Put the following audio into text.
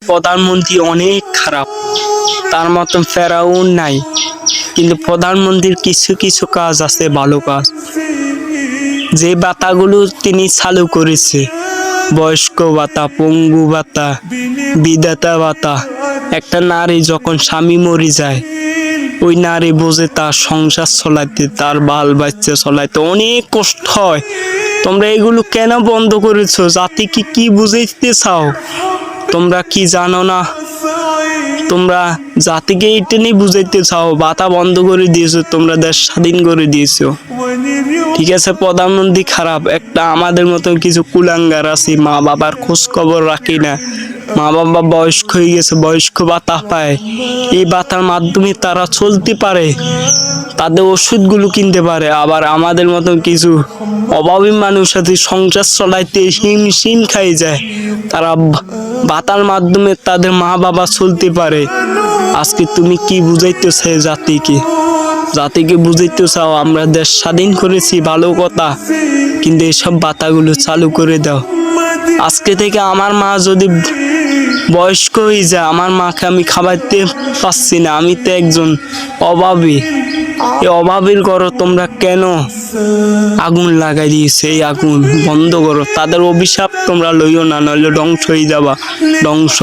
প্রধানমন্ত্রী অনেক খারাপ, তার মতন ফেরাউন নাই। কিন্তু প্রধানমন্ত্রীর কিছু কিছু কাজ আছে, ভালো কাজ। যে ভাতাগুলো তিনি চালু করেছে, বয়স্ক ভাতা, পঙ্গু ভাতা, বিধবা ভাতা, একটা নারী যখন স্বামী মরে যায়, ওই নারী বোঝে তার সংসার চলাইতে, তার বাল বাচ্চা চলাইতে অনেক কষ্ট হয়। তোমরা এগুলো কেন বন্ধ করেছো? জাতিকে কি বুঝাইতে চাও? তোমরা কি জানো না? তোমরা জাতিকে এটা নিয়ে বুঝাইতে চাও, ভাতা বন্ধ করে দিয়েছো, তোমরা দেশ স্বাধীন করে দিয়েছো। ঠিক আছে, প্রধানমন্ত্রী খারাপ, একটা আমাদের মতো কিছু কুলাঙ্গার আছে, মা বাবার খোঁজ খবর রাখি না, মা বাবা বয়স্ক হয়ে গেছে, বয়স্ক ভাতা পায়, এই ভাতার মাধ্যমে তারা চলতে পারে, তাদের ওষুধগুলো কিনতে পারে। আবার আমাদের মতো কিছু অভাবী মানুষ আছে, সংসার চলাইতে হিমশিম খাই যায়, তারা ভাতার মাধ্যমে তাদের মা বাবা চলতে পারে। আজকে তুমি কি বুঝাইতে চাও জাতিকে? জাতিকে বুঝাইতে চাও আমরা দেশ স্বাধীন করেছি, ভালো কথা, কিন্তু এইসব ভাতাগুলো চালু করে দাও। আজকে থেকে আমার মা যদি বয়স্ক হয়ে যায়, আমার মাকে আমি খাওয়াইতে পারছি না, আমি তো একজন অভাবী। এই অভাবীর ঘরে তোমরা কেন আগুন লাগাই দিয়েছে? এই আগুন বন্ধ করো, তাদের অভিশাপ তোমরা লইও না, নইলে ধ্বংস হয়ে যাবা, ধ্বংস।